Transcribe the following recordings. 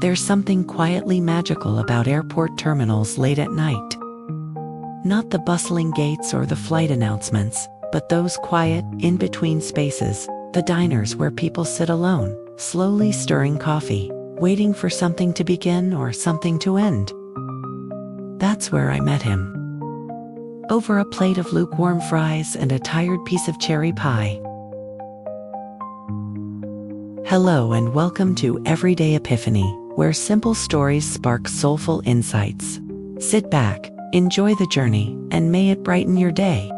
There's something quietly magical about airport terminals late at night. Not the bustling gates or the flight announcements, but those quiet, in-between spaces, the diners where people sit alone, slowly stirring coffee, waiting for something to begin or something to end. That's where I met him. Over a plate of lukewarm fries and a tired piece of cherry pie. Hello and welcome to Everyday Epiphany, where simple stories spark soulful insights. Sit back, enjoy the journey, and may it brighten your day.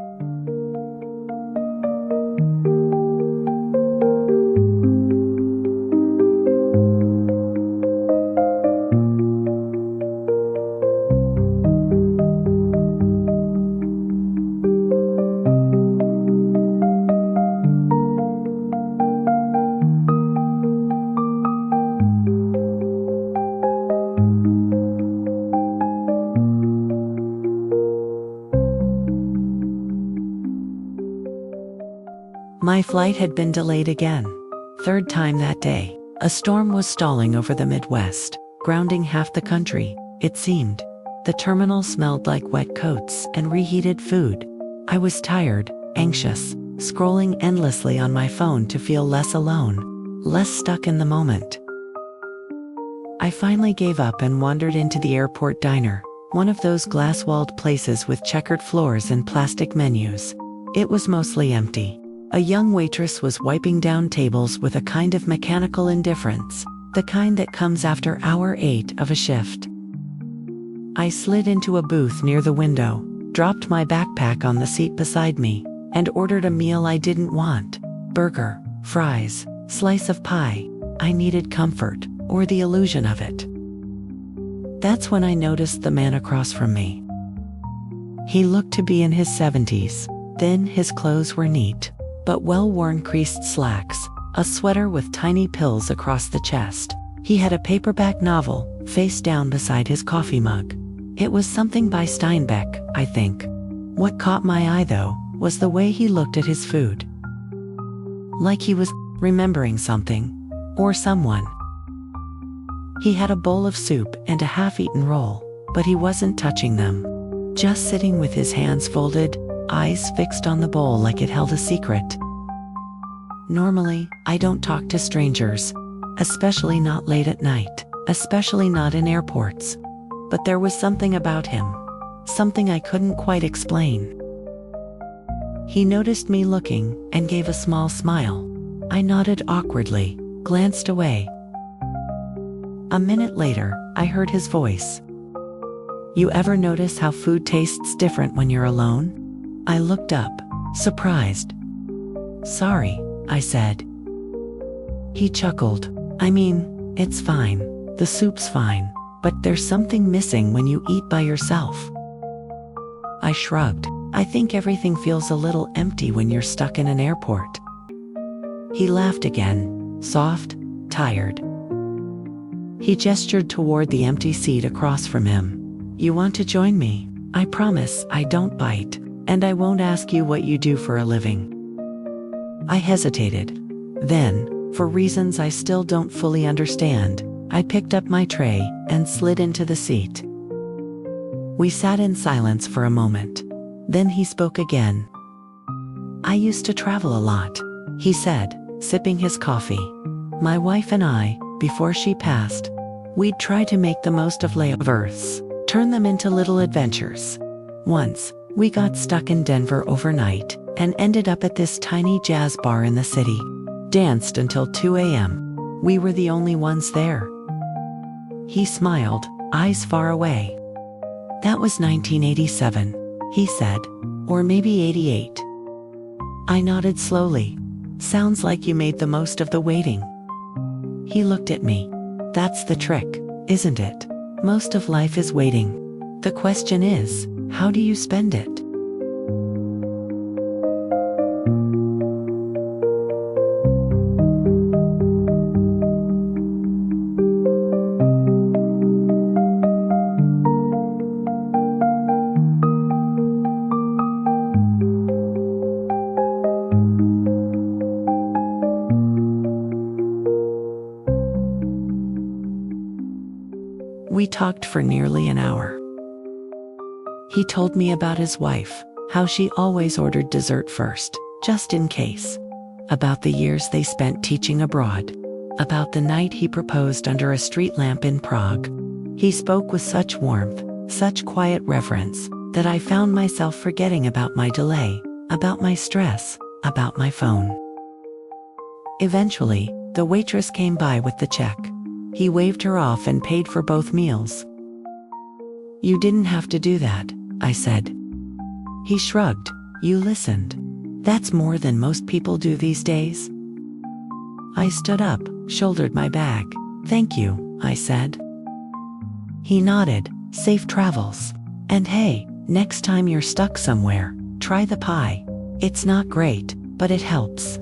My flight had been delayed again. Third time that day. A storm was stalling over the Midwest, grounding half the country, it seemed. The terminal smelled like wet coats and reheated food. I was tired, anxious, scrolling endlessly on my phone to feel less alone, less stuck in the moment. I finally gave up and wandered into the airport diner, one of those glass-walled places with checkered floors and plastic menus. It was mostly empty. A young waitress was wiping down tables with a kind of mechanical indifference, the kind that comes after hour 8 of a shift. I slid into a booth near the window, dropped my backpack on the seat beside me, and ordered a meal I didn't want. Burger, fries, slice of pie. I needed comfort, or the illusion of it. That's when I noticed the man across from me. He looked to be in his 70s, thin, his clothes were neat, but well-worn creased slacks, a sweater with tiny pills across the chest. He had a paperback novel, face down beside his coffee mug. It was something by Steinbeck, I think. What caught my eye, though, was the way he looked at his food. Like he was remembering something, or someone. He had a bowl of soup and a half-eaten roll, but he wasn't touching them. Just sitting with his hands folded, eyes fixed on the bowl like it held a secret. Normally, I don't talk to strangers, especially not late at night, especially not in airports. But there was something about him, something I couldn't quite explain. He noticed me looking and gave a small smile. I nodded awkwardly, glanced away. A minute later, I heard his voice. "You ever notice how food tastes different when you're alone?" I looked up, surprised. "Sorry," I said. He chuckled. "I mean, it's fine. The soup's fine. But there's something missing when you eat by yourself." I shrugged. "I think everything feels a little empty when you're stuck in an airport." He laughed again, soft, tired. He gestured toward the empty seat across from him. "You want to join me? I promise I don't bite. And I won't ask you what you do for a living." I hesitated. Then, for reasons I still don't fully understand, I picked up my tray and slid into the seat. We sat in silence for a moment. Then he spoke again. "I used to travel a lot," he said, sipping his coffee. "My wife and I, before she passed, we'd try to make the most of layovers, turn them into little adventures. Once, we got stuck in Denver overnight and ended up at this tiny jazz bar in the city. Danced until 2 a.m. We were the only ones there." He smiled, eyes far away. "That was 1987, he said. Or maybe 88. I nodded slowly. "Sounds like you made the most of the waiting." He looked at me. "That's the trick, isn't it? Most of life is waiting. The question is, how do you spend it?" We talked for nearly an hour. He told me about his wife, how she always ordered dessert first, just in case. About the years they spent teaching abroad. About the night he proposed under a street lamp in Prague. He spoke with such warmth, such quiet reverence, that I found myself forgetting about my delay, about my stress, about my phone. Eventually, the waitress came by with the check. He waved her off and paid for both meals. "You didn't have to do that," I said. He shrugged. "You listened. That's more than most people do these days." I stood up, shouldered my bag. "Thank you," I said. He nodded. "Safe travels. And hey, next time you're stuck somewhere, try the pie. It's not great, but it helps."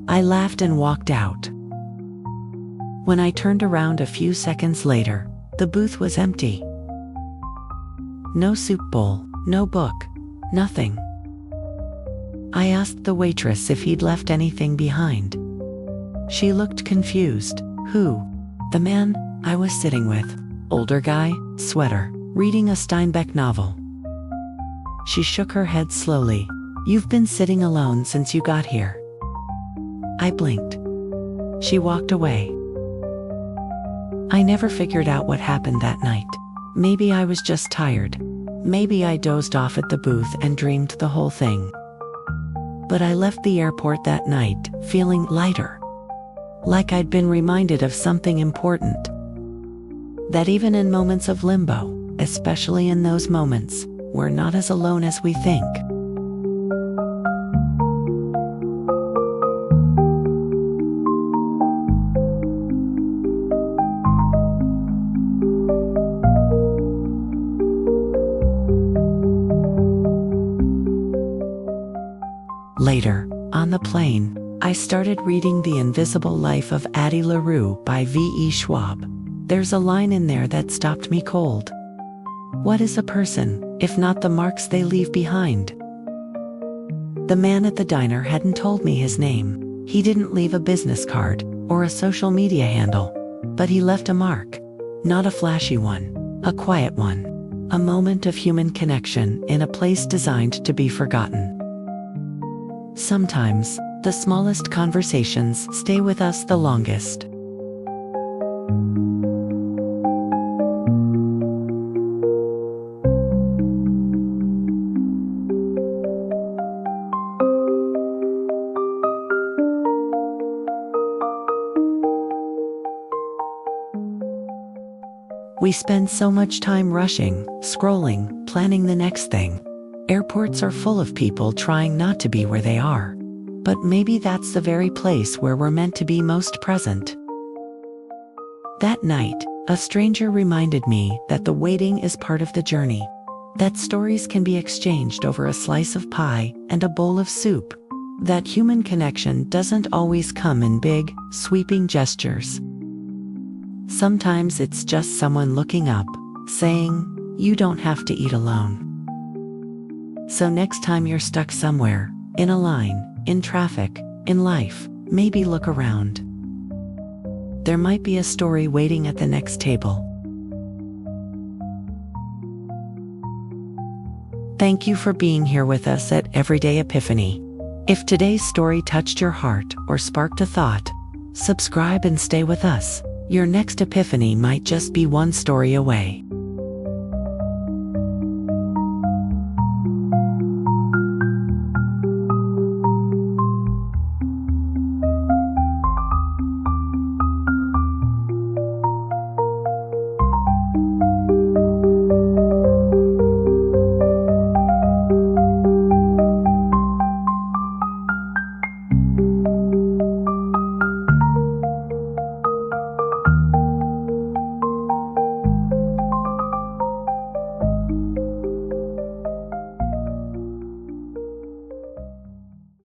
I laughed and walked out. When I turned around a few seconds later, the booth was empty. No soup bowl, no book, nothing. I asked the waitress if he'd left anything behind. She looked confused. "Who?" "The man I was sitting with. Older guy, sweater, reading a Steinbeck novel." She shook her head slowly. "You've been sitting alone since you got here." I blinked. She walked away. I never figured out what happened that night. Maybe I was just tired. Maybe I dozed off at the booth and dreamed the whole thing. But I left the airport that night feeling lighter. Like I'd been reminded of something important. That even in moments of limbo, especially in those moments, we're not as alone as we think. Later, on the plane, I started reading The Invisible Life of Addie LaRue by V.E. Schwab. There's a line in there that stopped me cold. What is a person, if not the marks they leave behind? The man at the diner hadn't told me his name. He didn't leave a business card or a social media handle. But he left a mark. Not a flashy one, a quiet one. A moment of human connection in a place designed to be forgotten. Sometimes, the smallest conversations stay with us the longest. We spend so much time rushing, scrolling, planning the next thing. Airports are full of people trying not to be where they are. But maybe that's the very place where we're meant to be most present. That night, a stranger reminded me that the waiting is part of the journey. That stories can be exchanged over a slice of pie and a bowl of soup. That human connection doesn't always come in big, sweeping gestures. Sometimes it's just someone looking up, saying, "You don't have to eat alone." So next time you're stuck somewhere, in a line, in traffic, in life, maybe look around. There might be a story waiting at the next table. Thank you for being here with us at Everyday Epiphany. If today's story touched your heart or sparked a thought, subscribe and stay with us. Your next epiphany might just be one story away.